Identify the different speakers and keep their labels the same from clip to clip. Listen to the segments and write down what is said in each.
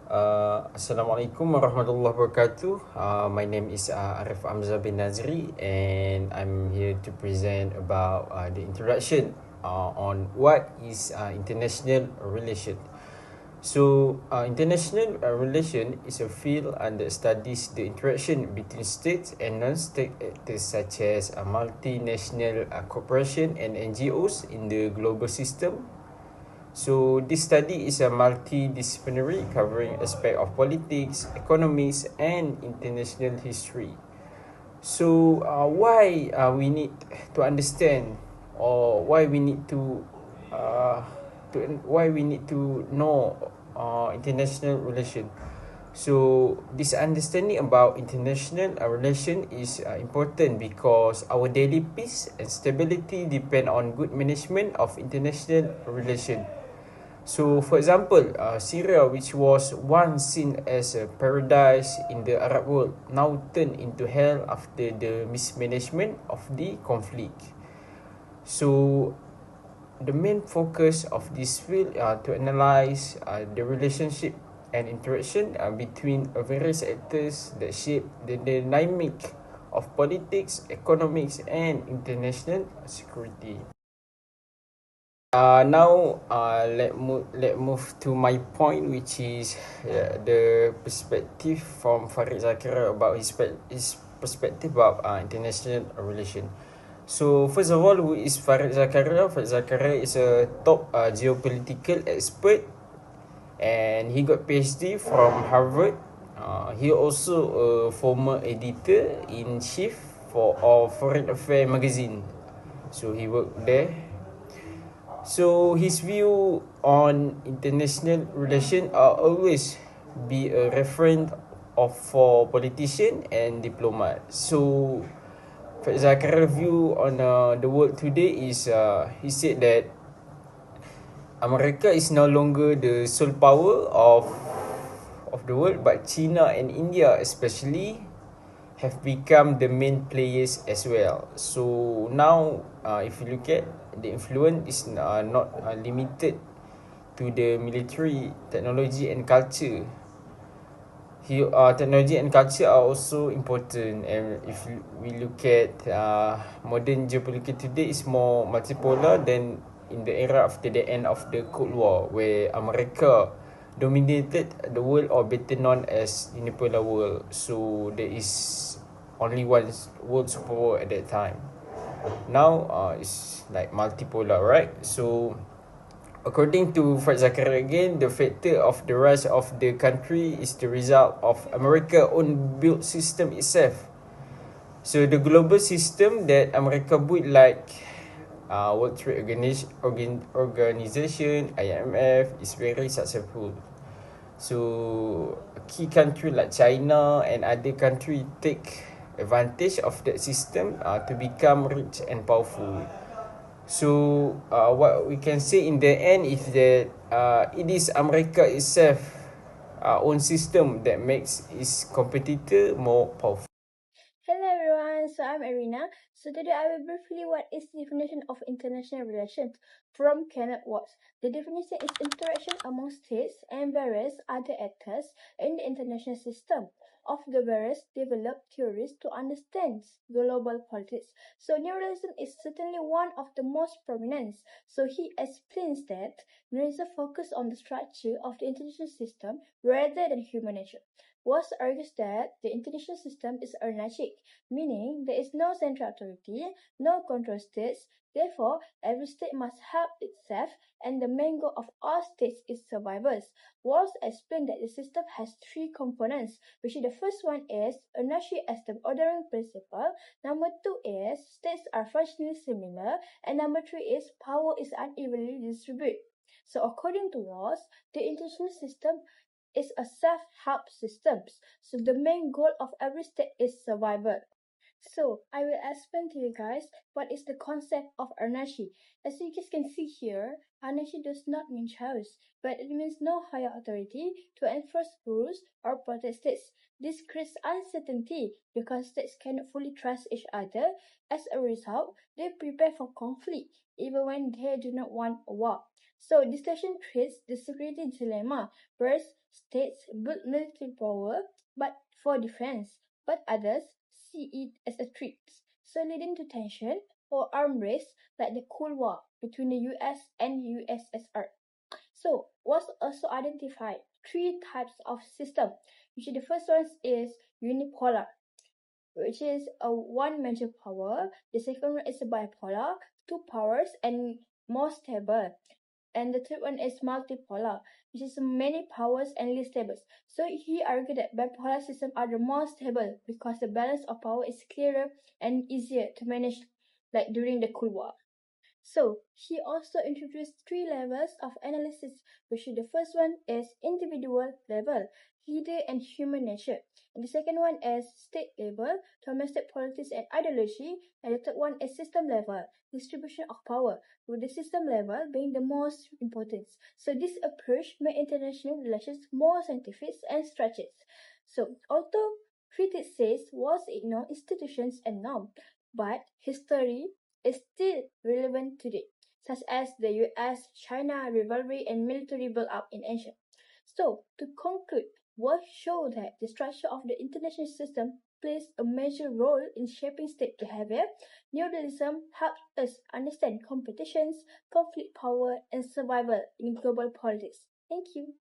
Speaker 1: Assalamualaikum warahmatullahi wabarakatuh. My name is Arif Hamzah bin Nazri, and I'm here to present about the introduction on what is international relation. So, international relation is a field that studies the interaction between states and non-state actors such as multinational corporation and NGOs in the global system. So this study is a multidisciplinary covering aspect of politics, economics, and international history. So why we need to understand, or why we need why we need to know international relation. So this understanding about international relation is important because our daily peace and stability depend on good management of international relation. So, for example, Syria, which was once seen as a paradise in the Arab world, now turned into hell after the mismanagement of the conflict. So, the main focus of this field to analyze the relationship and interaction between various actors that shape the dynamic of politics, economics, and international security. Let move to my point, which is the perspective from Farid Zakira about his perspective about international relation. So first of all, who is Farid Zakaria? Farid Zakaria is a top geopolitical expert, and he got PhD from Harvard. He also a former editor in chief for of Foreign Affairs magazine. So he worked there. So his view on international relation are always be a reference of for politician and diplomat. So Zakaria's view on the world today is he said that America is no longer the sole power of the world, but China and India especially have become the main players as well. So now, if you look at the influence is not limited to the military, technology and culture. Technology and culture are also important, and if we look at modern geopolitics today is more multipolar than in the era after the end of the Cold War, where America dominated the world, or better known as unipolar world. So there is only one world superpower at that time. Now it's like multipolar, right? So according to Fred Zakaria again, the factor of the rise of the country is the result of America's own built system itself. So the global system that America built, like World Trade Organization, IMF, is very successful. So a key country like China and other country take advantage of that system to become rich and powerful. So what we can say in the end is that it is America itself own system that makes its competitor more powerful.
Speaker 2: Hello everyone, so I'm Arina. So today I will briefly what is the definition of international relations from Kenneth Watts. The definition is interaction among states and various other actors in the international system of the various developed theories to understand global politics. So neoliberalism is certainly one of the most prominent. So he explains that neoliberalism focuses on the structure of the international system rather than human nature. Watts argues that the international system is anarchic, meaning there is no central authority, no control states. Therefore, every state must help itself, and the main goal of all states is survival. Walls explained that the system has three components, which the first one is anarchy as the ordering principle, number two is states are functionally similar, and number three is power is unevenly distributed. So according to Walls, the international system is a self-help system. So the main goal of every state is survival. So I will explain to you guys what is the concept of anarchy. As you guys can see here, anarchy does not mean chaos, but it means no higher authority to enforce rules or protect states. This creates uncertainty because states cannot fully trust each other. As a result, they prepare for conflict even when they do not want a war. So this situation creates the security dilemma where states build military power but for defense, but others see it as a threat, so leading to tension or arm race like the Cold War between the US and USSR. So, was also identified three types of system, which the first one is unipolar, which is a one major power. The second one is a bipolar, two powers and more stable. And the third one is multipolar, which is many powers and least stable. So he argued that bipolar systems are the more stable because the balance of power is clearer and easier to manage, like during the Cold War. So he also introduced three levels of analysis, which the first one is individual level, leader and human nature. And the second one is state level, domestic politics and ideology. And the third one is system level, distribution of power, with the system level being the most important. So this approach made international relations more scientific and stretched. So although critics says was ignore institutions and norm, but history is still relevant today, such as the US-China rivalry and military build-up in Asia. So, to conclude, work show that the structure of the international system plays a major role in shaping state behavior. Neoliberalism helps us understand competitions, conflict power, and survival in global politics. Thank you.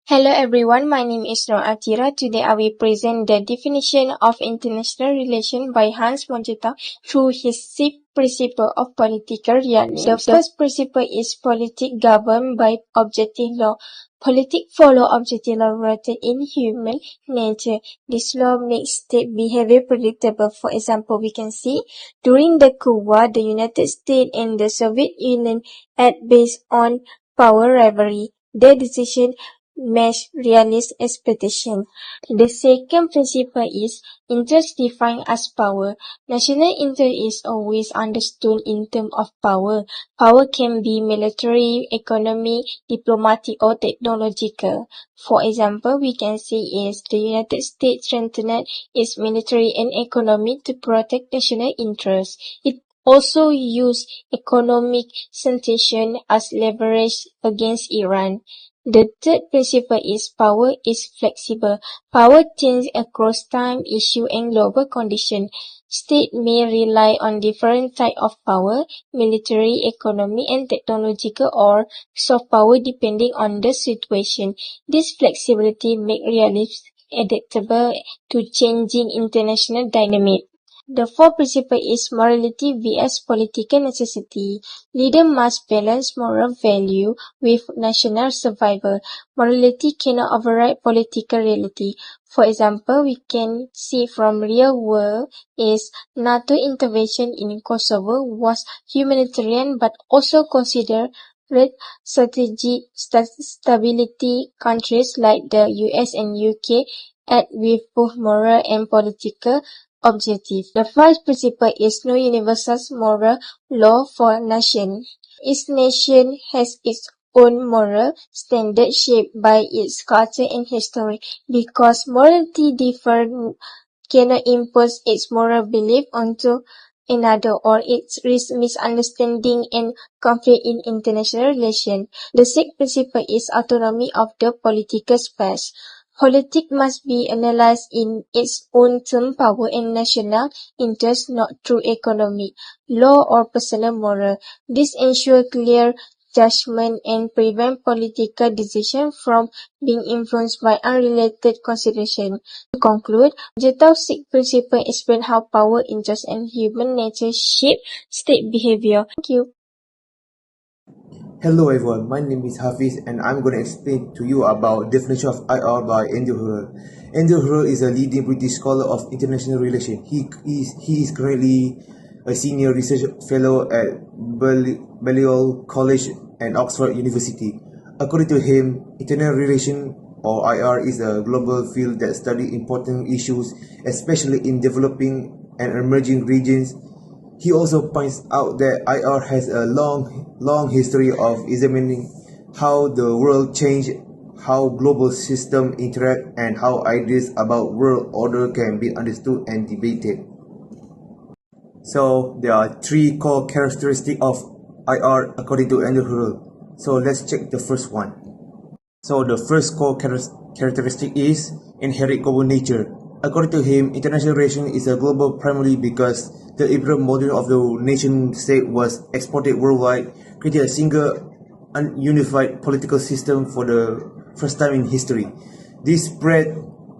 Speaker 3: Hello everyone, my name is Noor Atira. Today I will present the definition of international relation by Hans Mongetal through his 6 principles of political realism. The first principle is politics governed by objective law. Politics follow objective law rooted in human nature. This law makes state behavior predictable. For example, we can see during the Cold War, the United States and the Soviet Union acted based on power rivalry. Their decision match realist expectation. The second principle is interest defined as power. National interest is always understood in terms of power. Power can be military, economic, diplomatic, or technological. For example, we can see is the United States strengthened its military and economy to protect national interests. It also used economic sanctions as leverage against Iran. The third principle is power is flexible. Power changes across time, issue, and global conditions. States may rely on different types of power, military, economic, and technological, or soft power depending on the situation. This flexibility makes realism adaptable to changing international dynamics. The fourth principle is morality vs political necessity. Leaders must balance moral value with national survival. Morality cannot override political reality. For example, we can see from real world is NATO intervention in Kosovo was humanitarian but also considered strategic stability. Countries like the US and UK act with both moral and political objective. The first principle is no universal moral law for nation. Each nation has its own moral standard shaped by its culture and history. Because morality differs, cannot impose its moral belief onto another or it risks misunderstanding and conflict in international relations. The sixth principle is autonomy of the political space. Politics must be analyzed in its own term, power and national interest, not through economic, law or personal moral. This ensures clear judgment and prevent political decisions from being influenced by unrelated considerations. To conclude, Jeta's 6 principles explain how power, interest, and human nature shape state behavior. Thank you.
Speaker 4: Hello everyone, my name is Hafiz and I'm going to explain to you about definition of IR by Andrew Hurrell. Andrew Hurrell is a leading British scholar of international relations. He is currently a senior research fellow at Balliol College and Oxford University. According to him, international relation or IR is a global field that studies important issues, especially in developing and emerging regions. He also points out that IR has a long history of examining how the world changed, how global systems interact, and how ideas about world order can be understood and debated. So there are three core characteristics of IR according to Andrew Hurrell. So let's check the first one. So the first core characteristic is inherent global nature. According to him, international relations is a global primarily because the liberal model of the nation state was exported worldwide, creating a single unified political system for the first time in history. This spread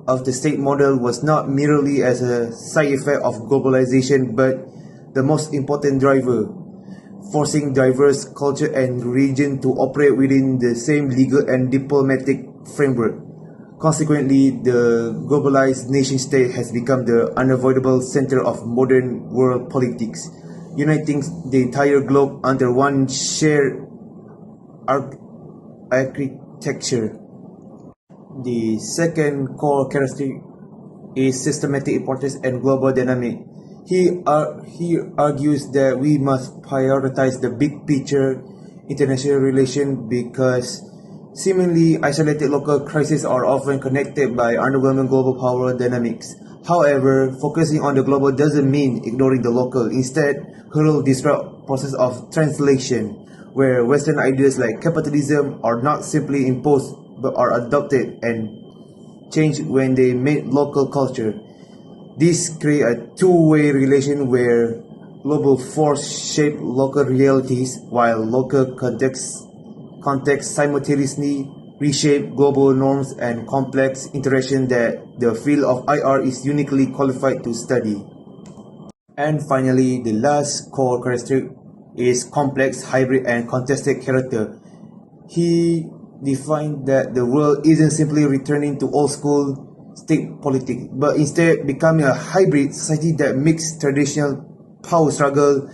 Speaker 4: of the state model was not merely as a side effect of globalization, but the most important driver, forcing diverse culture and region to operate within the same legal and diplomatic framework. Consequently, the globalized nation-state has become the unavoidable center of modern world politics, uniting the entire globe under one shared architecture. The second core characteristic is systematic importance and global dynamic. He argues that we must prioritize the big picture international relation because seemingly isolated local crises are often connected by underwhelming global power dynamics. However, focusing on the global doesn't mean ignoring the local. Instead, Hurrell describes the process of translation, where Western ideas like capitalism are not simply imposed but are adopted and changed when they meet local culture. This creates a two-way relation where global force shape local realities while local contexts simultaneously reshape global norms and complex interaction that the field of IR is uniquely qualified to study. And finally, the last core characteristic is complex, hybrid, and contested character. He defined that the world isn't simply returning to old school state politics, but instead becoming a hybrid society that mixes traditional power struggle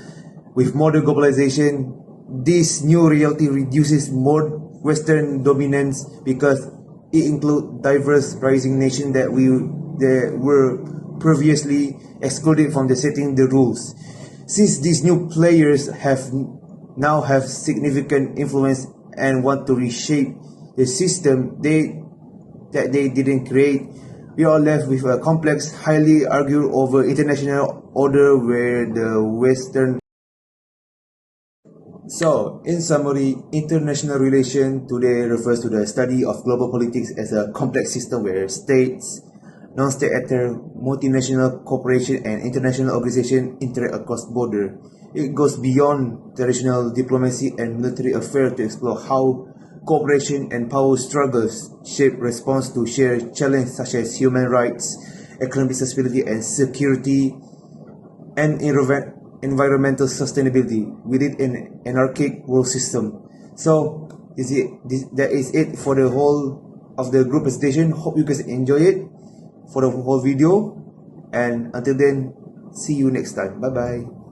Speaker 4: with modern globalization. This new reality reduces more Western dominance because it includes diverse rising nations that were previously excluded from setting the rules. Since these new players now have significant influence and want to reshape the system that they didn't create, we are left with a complex, highly argued over international order where the Western. So, in summary, international relation today refers to the study of global politics as a complex system where states, non-state actors, multinational corporations, and international organizations interact across borders. It goes beyond traditional diplomacy and military affairs to explore how cooperation and power struggles shape response to shared challenges such as human rights, economic stability and security, and environmental sustainability within an anarchic world system. So that is it for the whole of the group presentation. Hope you guys enjoy it for the whole video, and until then, see you next time. Bye bye.